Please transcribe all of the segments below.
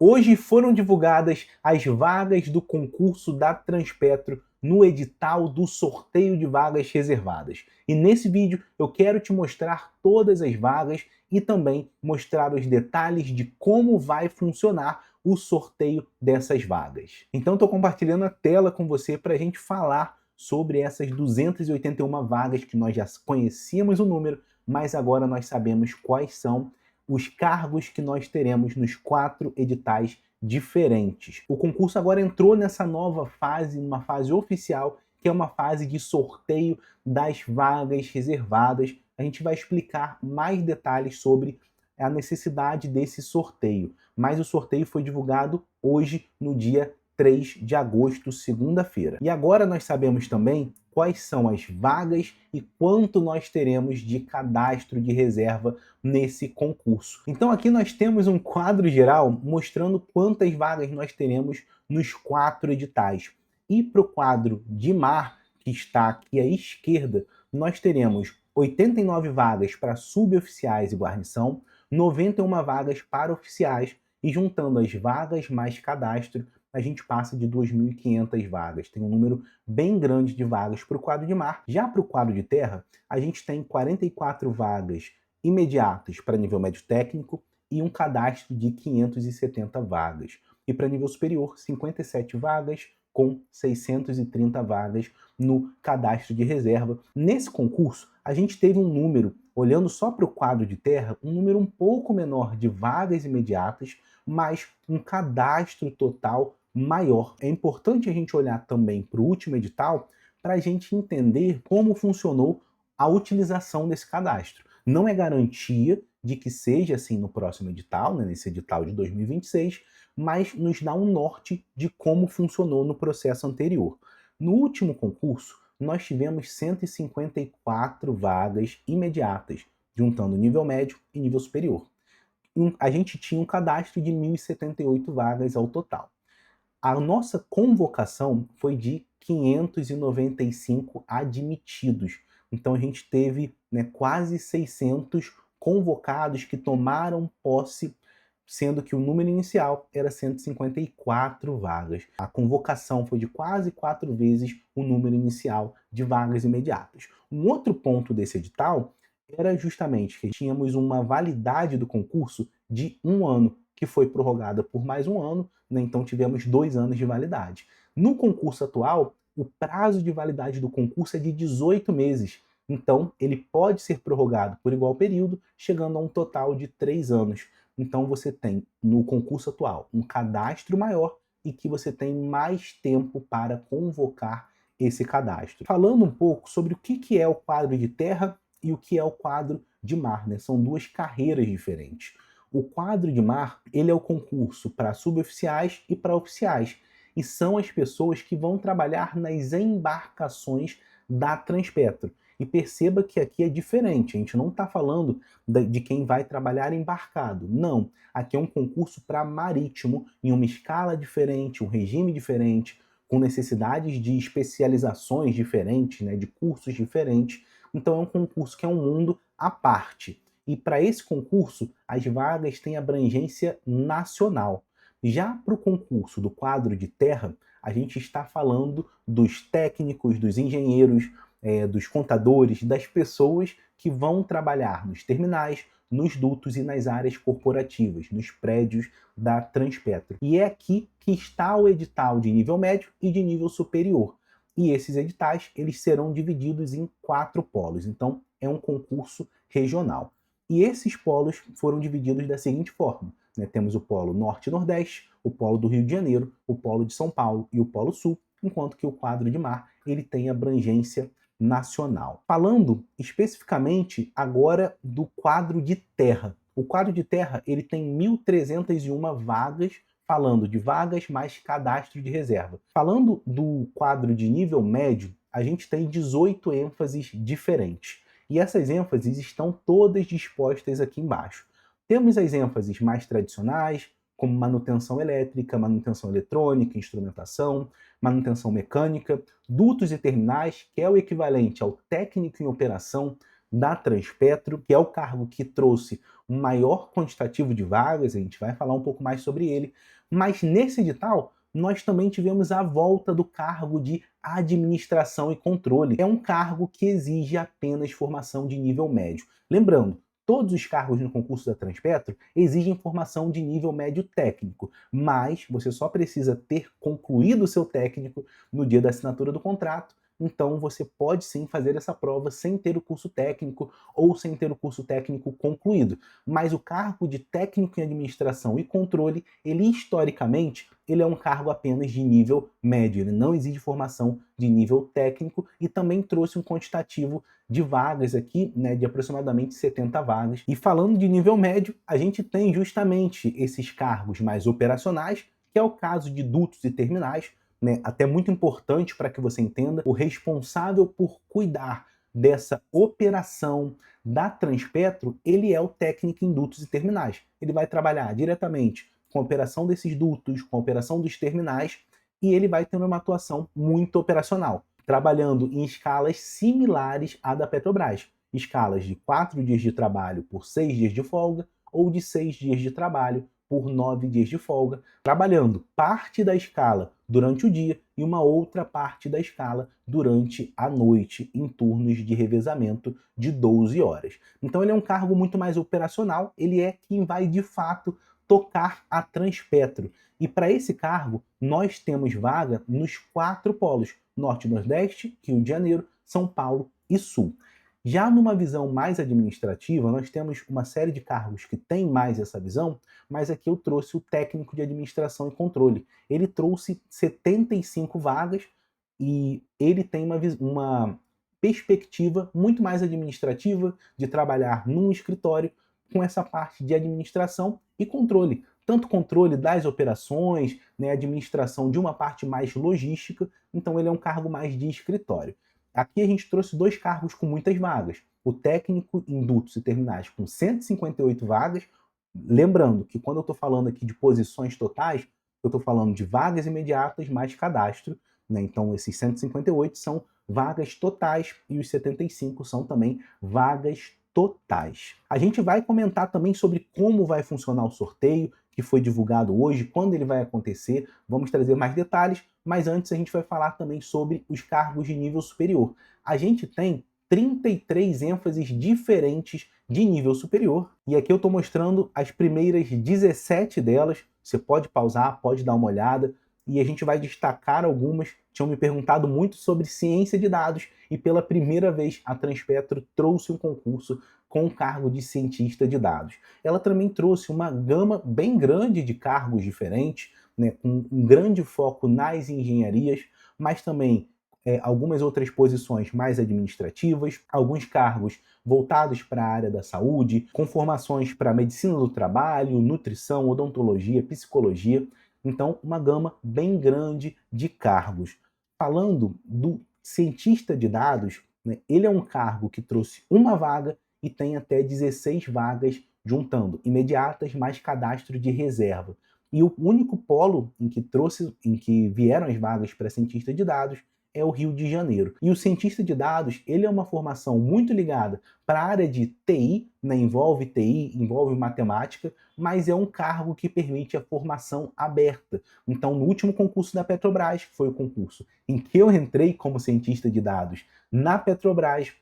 Hoje foram divulgadas as vagas do concurso da Transpetro no edital do sorteio de vagas reservadas. E nesse vídeo eu quero te mostrar todas as vagas e também mostrar os detalhes de como vai funcionar o sorteio dessas vagas. Então estou compartilhando a tela com você para a gente falar sobre essas 281 vagas que nós já conhecíamos o número, mas agora nós sabemos quais são os cargos que nós teremos nos 4 editais diferentes. O concurso agora entrou nessa nova fase, uma fase oficial, que é uma fase de sorteio das vagas reservadas. A gente vai explicar mais detalhes sobre a necessidade desse sorteio. Mas o sorteio foi divulgado hoje, no dia 3 de agosto, segunda-feira. E agora nós sabemos também quais são as vagas e quanto nós teremos de cadastro de reserva nesse concurso. Então aqui nós temos um quadro geral mostrando quantas vagas nós teremos nos 4 editais. E para o quadro de mar, que está aqui à esquerda, nós teremos 89 vagas para suboficiais e guarnição, 91 vagas para oficiais, e juntando as vagas mais cadastro, a gente passa de 2.500 vagas. Tem um número bem grande de vagas para o quadro de mar. Já para o quadro de terra, a gente tem 44 vagas imediatas para nível médio técnico e um cadastro de 570 vagas. E para nível superior, 57 vagas com 630 vagas no cadastro de reserva. Nesse concurso, a gente teve um número, olhando só para o quadro de terra, um número um pouco menor de vagas imediatas, mas um cadastro total maior. É importante a gente olhar também para o último edital para a gente entender como funcionou a utilização desse cadastro. Não é garantia de que seja assim no próximo edital, né, nesse edital de 2026, mas nos dá um norte de como funcionou no processo anterior. No último concurso, nós tivemos 154 vagas imediatas, juntando nível médio e nível superior. A gente tinha um cadastro de 1.078 vagas ao total. A nossa convocação foi de 595 admitidos. Então a gente teve, né, quase 600 convocados que tomaram posse, sendo que o número inicial era 154 vagas. A convocação foi de quase 4 vezes o número inicial de vagas imediatas. Um outro ponto desse edital era justamente que tínhamos uma validade do concurso de 1 ano, que foi prorrogada por mais 1 ano, né? Então tivemos 2 anos de validade. No concurso atual, o prazo de validade do concurso é de 18 meses. Então, ele pode ser prorrogado por igual período, chegando a um total de 3 anos. Então, você tem, no concurso atual, um cadastro maior e que você tem mais tempo para convocar esse cadastro. Falando um pouco sobre o que é o quadro de terra e o que é o quadro de mar, né? São duas carreiras diferentes. O quadro de mar, ele é o concurso para suboficiais e para oficiais, e são as pessoas que vão trabalhar nas embarcações da Transpetro. E perceba que aqui é diferente, a gente não está falando de quem vai trabalhar embarcado, não. Aqui é um concurso para marítimo, em uma escala diferente, um regime diferente, com necessidades de especializações diferentes, né, de cursos diferentes. Então é um concurso que é um mundo à parte. E para esse concurso, as vagas têm abrangência nacional. Já para o concurso do quadro de terra, a gente está falando dos técnicos, dos engenheiros, dos contadores, das pessoas que vão trabalhar nos terminais, nos dutos e nas áreas corporativas, nos prédios da Transpetro. E é aqui que está o edital de nível médio e de nível superior. E esses editais, eles serão divididos em 4 polos. Então, é um concurso regional. E esses polos foram divididos da seguinte forma, né? Temos o polo norte e nordeste, o polo do Rio de Janeiro, o polo de São Paulo e o polo sul, enquanto que o quadro de mar, ele tem abrangência nacional. Falando especificamente agora do quadro de terra. O quadro de terra, ele tem 1.301 vagas, falando de vagas mais cadastro de reserva. Falando do quadro de nível médio, a gente tem 18 ênfases diferentes. E essas ênfases estão todas dispostas aqui embaixo. Temos as ênfases mais tradicionais, como manutenção elétrica, manutenção eletrônica, instrumentação, manutenção mecânica, dutos e terminais, que é o equivalente ao técnico em operação, da Transpetro, que é o cargo que trouxe um maior quantitativo de vagas, a gente vai falar um pouco mais sobre ele, mas nesse edital nós também tivemos a volta do cargo de administração e controle. É um cargo que exige apenas formação de nível médio. Lembrando, todos os cargos no concurso da Transpetro exigem formação de nível médio técnico, mas você só precisa ter concluído o seu técnico no dia da assinatura do contrato. Então você pode sim fazer essa prova sem ter o curso técnico ou sem ter o curso técnico concluído. Mas o cargo de técnico em administração e controle, ele historicamente, ele é um cargo apenas de nível médio, ele não exige formação de nível técnico e também trouxe um quantitativo de vagas aqui, né, de aproximadamente 70 vagas. E falando de nível médio, a gente tem justamente esses cargos mais operacionais, que é o caso de dutos e terminais, né, até muito importante para que você entenda, o responsável por cuidar dessa operação da Transpetro, ele é o técnico em dutos e terminais. Ele vai trabalhar diretamente com a operação desses dutos, com a operação dos terminais, e ele vai ter uma atuação muito operacional, trabalhando em escalas similares à da Petrobras. Escalas de 4 dias de trabalho por 6 dias de folga, ou de 6 dias de trabalho por 9 dias de folga, trabalhando parte da escala durante o dia e uma outra parte da escala durante a noite, em turnos de revezamento de 12 horas. Então ele é um cargo muito mais operacional, ele é quem vai de fato tocar a Transpetro. E para esse cargo, nós temos vaga nos 4 polos: Norte e Nordeste, Rio de Janeiro, São Paulo e Sul. Já numa visão mais administrativa, nós temos uma série de cargos que tem mais essa visão, mas aqui eu trouxe o técnico de administração e controle. Ele trouxe 75 vagas e ele tem uma perspectiva muito mais administrativa de trabalhar num escritório com essa parte de administração e controle. Tanto controle das operações, né, administração de uma parte mais logística, então ele é um cargo mais de escritório. Aqui a gente trouxe 2 cargos com muitas vagas. O técnico em dutos e terminais com 158 vagas. Lembrando que quando eu estou falando aqui de posições totais, eu estou falando de vagas imediatas mais cadastro, né? Então esses 158 são vagas totais e os 75 são também vagas totais. A gente vai comentar também sobre como vai funcionar o sorteio, que foi divulgado hoje, quando ele vai acontecer. Vamos trazer mais detalhes, mas antes a gente vai falar também sobre os cargos de nível superior. A gente tem 33 ênfases diferentes de nível superior, e aqui eu estou mostrando as primeiras 17 delas. Você pode pausar, pode dar uma olhada, e a gente vai destacar algumas. Tinham me perguntado muito sobre ciência de dados, e pela primeira vez a Transpetro trouxe um concurso com o cargo de cientista de dados. Ela também trouxe uma gama bem grande de cargos diferentes, né, com um grande foco nas engenharias, mas também algumas outras posições mais administrativas, alguns cargos voltados para a área da saúde, com formações para medicina do trabalho, nutrição, odontologia, psicologia. Então, uma gama bem grande de cargos. Falando do cientista de dados, né, ele é um cargo que trouxe uma vaga e tem até 16 vagas, juntando imediatas mais cadastro de reserva. E o único polo em que vieram as vagas para cientista de dados é o Rio de Janeiro. E o cientista de dados, ele é uma formação muito ligada para a área de TI, né? Envolve TI, envolve matemática, mas é um cargo que permite a formação aberta. Então, no último concurso da Petrobras, que foi o concurso em que eu entrei como cientista de dados na Petrobras,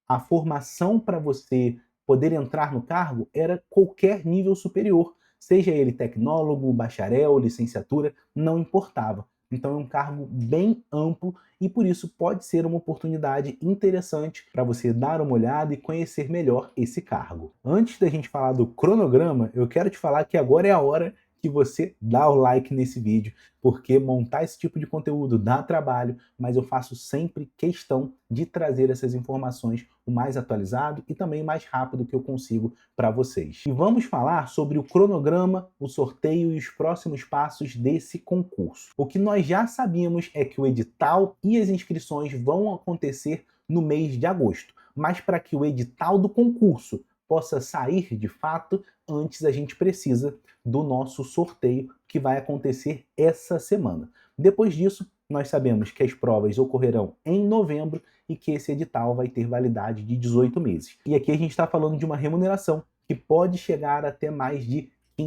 a formação para você poder entrar no cargo era qualquer nível superior, seja ele tecnólogo, bacharel, licenciatura, não importava. Então é um cargo bem amplo e por isso pode ser uma oportunidade interessante para você dar uma olhada e conhecer melhor esse cargo. Antes da gente falar do cronograma, eu quero te falar que agora é a hora que você dá o like nesse vídeo, porque montar esse tipo de conteúdo dá trabalho, mas eu faço sempre questão de trazer essas informações o mais atualizado e também o mais rápido que eu consigo para vocês. E vamos falar sobre o cronograma, o sorteio e os próximos passos desse concurso. O que nós já sabíamos é que o edital e as inscrições vão acontecer no mês de agosto, mas para que o edital do concurso possa sair de fato, antes a gente precisa do nosso sorteio, que vai acontecer essa semana. Depois disso, nós sabemos que as provas ocorrerão em novembro e que esse edital vai ter validade de 18 meses. E aqui a gente está falando de uma remuneração que pode chegar até mais de R$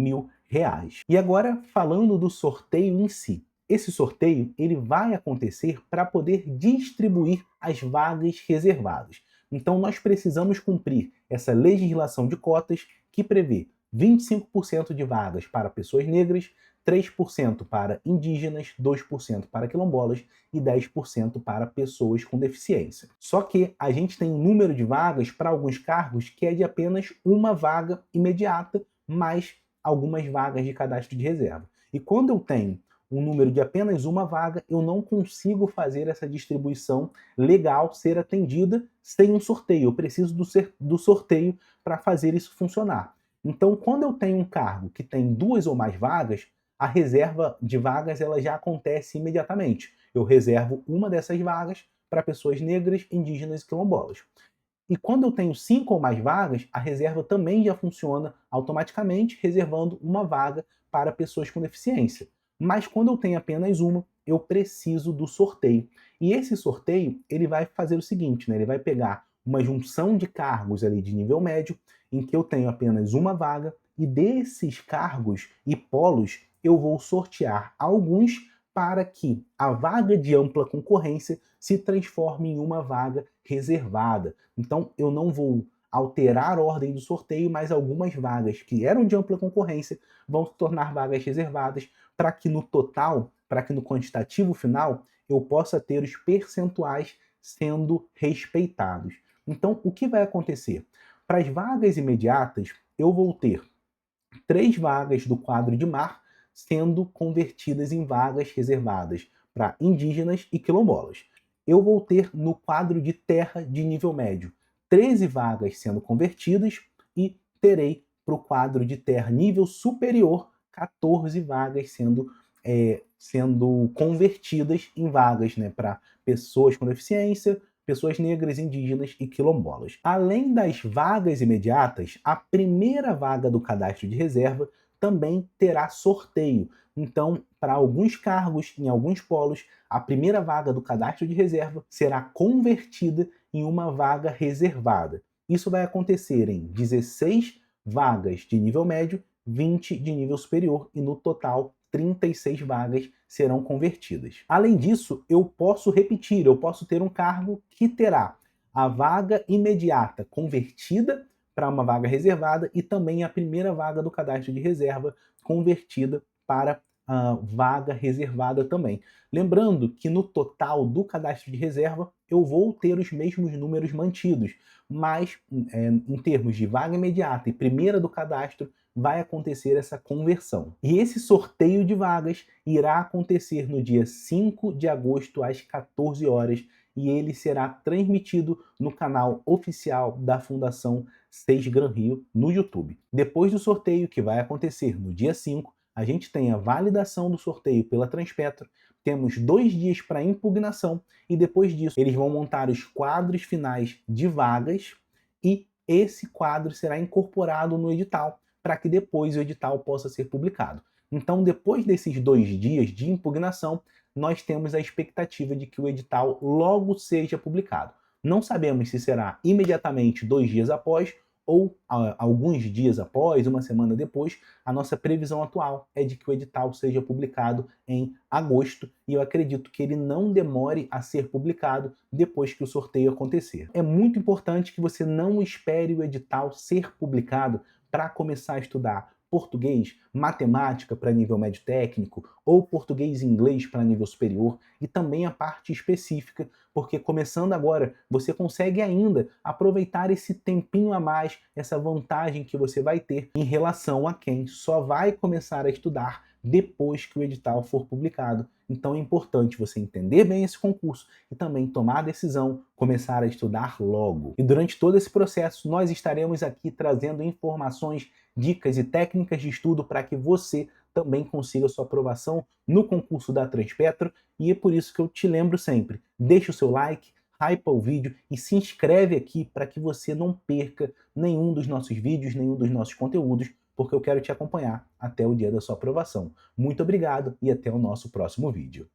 15.000. E agora, falando do sorteio em si. Esse sorteio ele vai acontecer para poder distribuir as vagas reservadas. Então, nós precisamos cumprir essa legislação de cotas que prevê 25% de vagas para pessoas negras, 3% para indígenas, 2% para quilombolas e 10% para pessoas com deficiência. Só que a gente tem um número de vagas para alguns cargos que é de apenas uma vaga imediata, mais algumas vagas de cadastro de reserva. E quando eu tenho um número de apenas uma vaga, eu não consigo fazer essa distribuição legal ser atendida sem um sorteio. Eu preciso do sorteio para fazer isso funcionar. Então, quando eu tenho um cargo que tem 2 ou mais vagas, a reserva de vagas ela já acontece imediatamente. Eu reservo uma dessas vagas para pessoas negras, indígenas e quilombolas. E quando eu tenho 5 ou mais vagas, a reserva também já funciona automaticamente, reservando uma vaga para pessoas com deficiência. Mas quando eu tenho apenas uma, eu preciso do sorteio. E esse sorteio, ele vai fazer o seguinte, né? Ele vai pegar uma junção de cargos ali de nível médio, em que eu tenho apenas uma vaga, e desses cargos e polos, eu vou sortear alguns para que a vaga de ampla concorrência se transforme em uma vaga reservada. Então, eu não vou alterar a ordem do sorteio, mas algumas vagas que eram de ampla concorrência vão se tornar vagas reservadas para que no total, para que no quantitativo final, eu possa ter os percentuais sendo respeitados. Então, o que vai acontecer? Para as vagas imediatas, eu vou ter 3 vagas do quadro de mar sendo convertidas em vagas reservadas para indígenas e quilombolas. Eu vou ter no quadro de terra de nível médio 13 vagas sendo convertidas e terei para o quadro de terra nível superior 14 vagas sendo convertidas em vagas, né, para pessoas com deficiência, pessoas negras, indígenas e quilombolas. Além das vagas imediatas, a primeira vaga do cadastro de reserva também terá sorteio. Então, para alguns cargos, em alguns polos, a primeira vaga do cadastro de reserva será convertida em uma vaga reservada. Isso vai acontecer em 16 vagas de nível médio, 20 de nível superior e no total 36 vagas serão convertidas. Além disso, eu posso repetir, eu posso ter um cargo que terá a vaga imediata convertida para uma vaga reservada e também a primeira vaga do cadastro de reserva convertida para a vaga reservada também. Lembrando que no total do cadastro de reserva eu vou ter os mesmos números mantidos, mas em termos de vaga imediata e primeira do cadastro, vai acontecer essa conversão. E esse sorteio de vagas irá acontecer no dia 5 de agosto às 14 horas e ele será transmitido no canal oficial da Fundação Seis Gran Rio no YouTube. Depois do sorteio, que vai acontecer no dia 5, a gente tem a validação do sorteio pela Transpetro, temos 2 dias para impugnação e depois disso eles vão montar os quadros finais de vagas e esse quadro será incorporado no edital para que depois o edital possa ser publicado. Então, depois desses 2 dias de impugnação, nós temos a expectativa de que o edital logo seja publicado. Não sabemos se será imediatamente 2 dias após ou alguns dias após, uma semana depois. A nossa previsão atual é de que o edital seja publicado em agosto e eu acredito que ele não demore a ser publicado depois que o sorteio acontecer. É muito importante que você não espere o edital ser publicado para começar a estudar português, matemática para nível médio técnico ou português e inglês para nível superior e também a parte específica, porque começando agora você consegue ainda aproveitar esse tempinho a mais, essa vantagem que você vai ter em relação a quem só vai começar a estudar depois que o edital for publicado. Então é importante você entender bem esse concurso e também tomar a decisão, começar a estudar logo. E durante todo esse processo nós estaremos aqui trazendo informações, dicas e técnicas de estudo para que você também consiga sua aprovação no concurso da Transpetro e é por isso que eu te lembro sempre, deixa o seu like, hypa o vídeo e se inscreve aqui para que você não perca nenhum dos nossos vídeos, nenhum dos nossos conteúdos, porque eu quero te acompanhar até o dia da sua aprovação. Muito obrigado e até o nosso próximo vídeo.